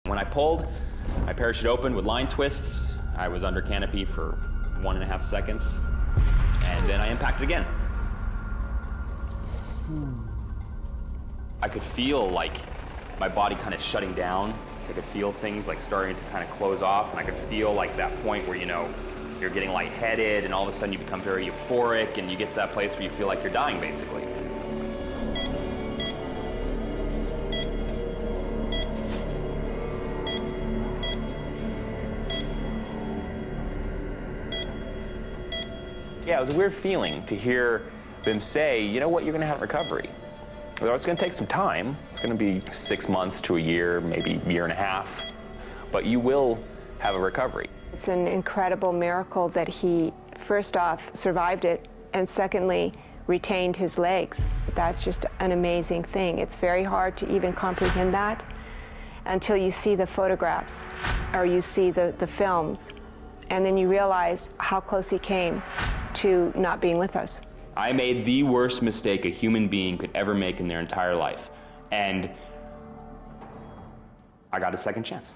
When I pulled, my parachute opened with line twists. I was under canopy for 1.5 seconds, and then I impacted again. I could feel like my body kind of shutting down. I could feel things like starting to kind of close off, and I could feel like that point where, you know, you're getting lightheaded, and all of a sudden you become very euphoric, and you get to that place where you feel like you're dying, basically. Yeah, it was a weird feeling to hear them say, you know what, you're gonna have recovery. Although it's gonna take some time. It's gonna be 6 months to a year, maybe a year and a half, but you will have a recovery. It's an incredible miracle that he, first off, survived it, and secondly, retained his legs. That's just an amazing thing. It's very hard to even comprehend that until you see the photographs or you see the films, and then you realize how close he came to not being with us. I made the worst mistake a human being could ever make in their entire life, and I got a second chance.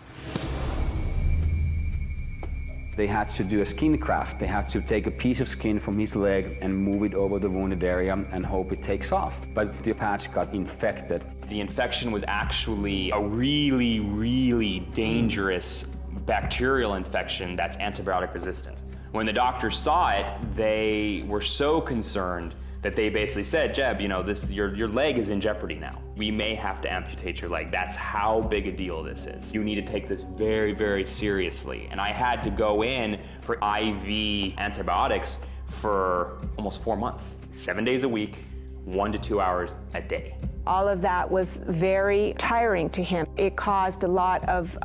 They had to do a skin graft. They had to take a piece of skin from his leg and move it over the wounded area and hope it takes off. But the patch got infected. The infection was actually a really, really dangerous bacterial infection that's antibiotic resistant. When the doctors saw it, they were so concerned that they basically said, Jeb, you know, your leg is in jeopardy now. We may have to amputate your leg. That's how big a deal this is. You need to take this very, very seriously. And I had to go in for IV antibiotics for almost 4 months, 7 days a week, 1 to 2 hours a day. All of that was very tiring to him. It caused a lot of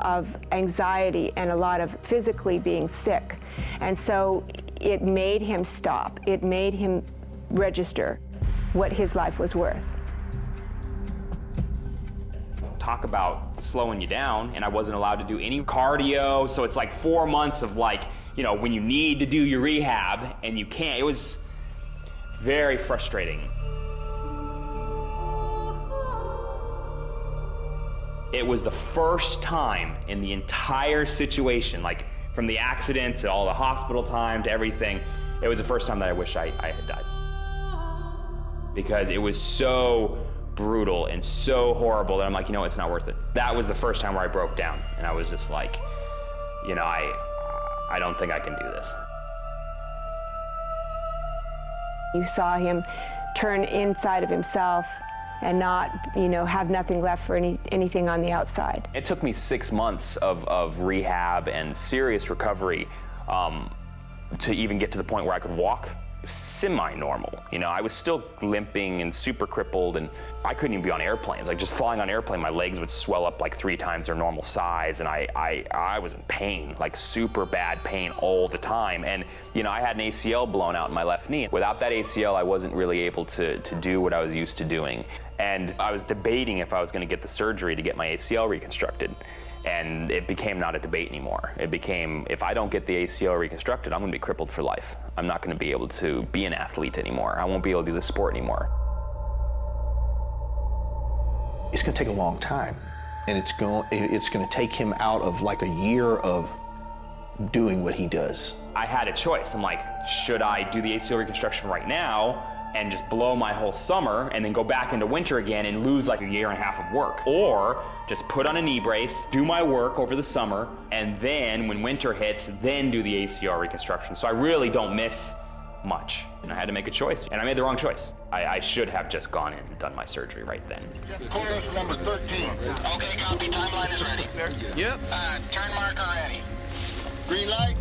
anxiety and a lot of physically being sick. And so it made him stop. It made him register what his life was worth. Talk about slowing you down, and I wasn't allowed to do any cardio, so it's like 4 months of like, you know, when you need to do your rehab and you can't. It was very frustrating. It was the first time in the entire situation, like from the accident to all the hospital time to everything, it was the first time that I wish I had died. Because it was so brutal and so horrible that I'm like, you know, it's not worth it. That was the first time where I broke down, and I was just like, you know, I don't think I can do this. You saw him turn inside of himself and not, you know, have nothing left for anything on the outside. It took me 6 months of rehab and serious recovery to even get to the point where I could walk semi-normal. You know, I was still limping and super crippled, and I couldn't even be on airplanes. Like, just flying on an airplane, my legs would swell up like 3 times their normal size, and I was in pain, like super bad pain all the time. And, you know, I had an ACL blown out in my left knee. Without that ACL, I wasn't really able to do what I was used to doing. And I was debating if I was gonna get the surgery to get my ACL reconstructed. And it became not a debate anymore. It became, if I don't get the ACL reconstructed, I'm gonna be crippled for life. I'm not gonna be able to be an athlete anymore. I won't be able to do the sport anymore. It's gonna take a long time. And it's gonna take him out of like a year of doing what he does. I had a choice. I'm like, should I do the ACL reconstruction right now and just blow my whole summer and then go back into winter again and lose like a year and a half of work? Or just put on a knee brace, do my work over the summer, and then when winter hits, then do the ACL reconstruction. So I really don't miss much. And I had to make a choice, and I made the wrong choice. I should have just gone in and done my surgery right then. Jeb Corliss, number 13. Okay, copy. Timeline is ready. Yep. Turn marker ready. Green light.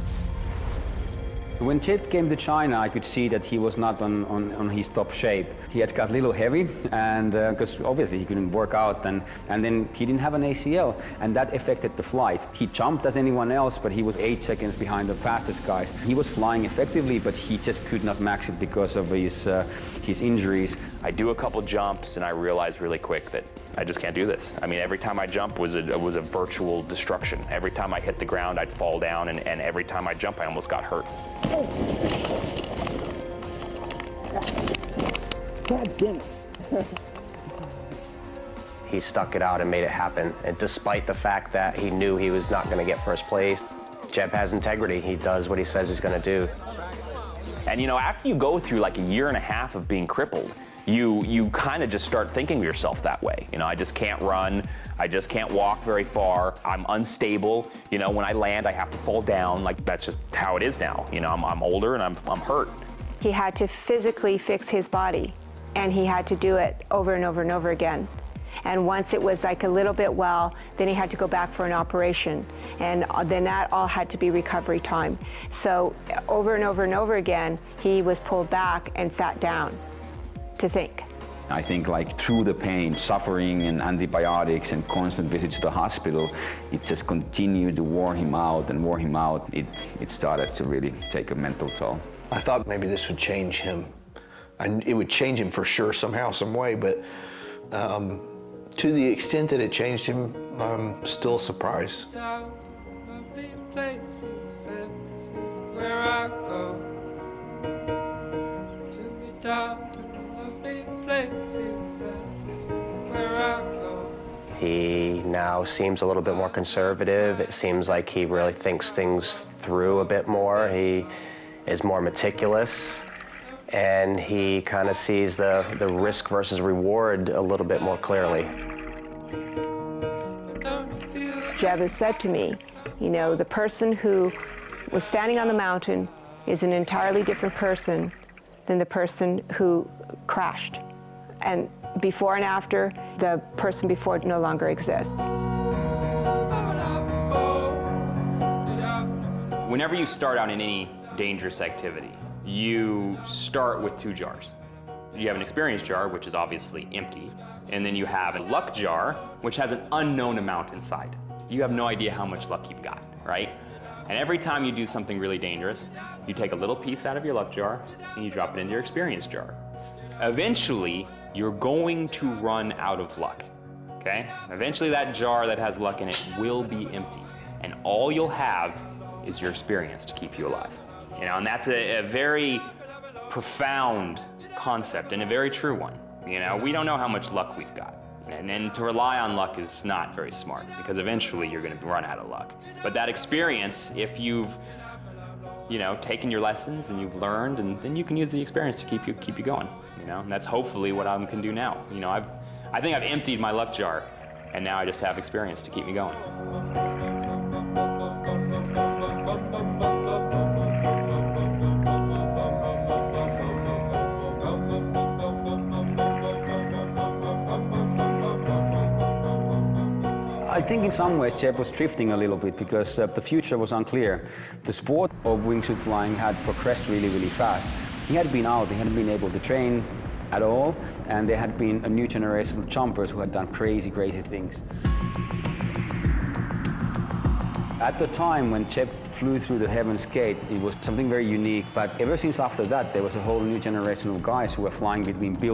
When Jeb came to China, I could see that he was not on his top shape. He had got a little heavy, and because obviously he couldn't work out, and then he didn't have an ACL, and that affected the flight. He jumped as anyone else, but he was 8 seconds behind the fastest guys. He was flying effectively, but he just could not max it because of his injuries. I do a couple jumps, and I realized really quick that I just can't do this. I mean, every time I jump was a virtual destruction. Every time I hit the ground, I'd fall down, and every time I jump, I almost got hurt. God damn it. he stuck it out and made it happen. And despite the fact that he knew he was not going to get first place, Jeb has integrity. He does what he says he's going to do. And you know, after you go through like a year and a half of being crippled, you kind of just start thinking of yourself that way. You know, I just can't run, I just can't walk very far, I'm unstable. You know, when I land, I have to fall down. Like, that's just how it is now. You know, I'm older and I'm hurt. He had to physically fix his body, and he had to do it over and over and over again. And once it was like a little bit well, then he had to go back for an operation. And then that all had to be recovery time. So over and over and over again, he was pulled back and sat down to think. I think like through the pain, suffering and antibiotics and constant visits to the hospital, it just continued to wear him out and wore him out. It started to really take a mental toll. I thought maybe this would change him. It would change him for sure somehow, some way, but to the extent that it changed him, I'm still surprised. He now seems a little bit more conservative. It seems like he really thinks things through a bit more. He is more meticulous, and he kind of sees the risk versus reward a little bit more clearly. Jeb has said to me, you know, the person who was standing on the mountain is an entirely different person than the person who crashed. And before and after, the person before no longer exists. Whenever you start out in any dangerous activity, you start with 2 jars. You have an experience jar, which is obviously empty, and then you have a luck jar, which has an unknown amount inside. You have no idea how much luck you've got, right? And every time you do something really dangerous, you take a little piece out of your luck jar and you drop it into your experience jar. Eventually, you're going to run out of luck, okay? Eventually that jar that has luck in it will be empty, and all you'll have is your experience to keep you alive. You know, and that's a very profound concept and a very true one. You know, we don't know how much luck we've got. And to rely on luck is not very smart, because eventually you're going to run out of luck. But that experience, if you've, you know, taken your lessons and you've learned, and then you can use the experience to keep you going. You know, and that's hopefully what I can do now. You know, I think I've emptied my luck jar, and now I just have experience to keep me going. I think in some ways Jeb was drifting a little bit because the future was unclear. The sport of wingsuit flying had progressed really, really fast. He had been out, he hadn't been able to train at all, and there had been a new generation of jumpers who had done crazy, crazy things. At the time when Jeb flew through the Heaven's Gate, it was something very unique, but ever since after that, there was a whole new generation of guys who were flying between buildings.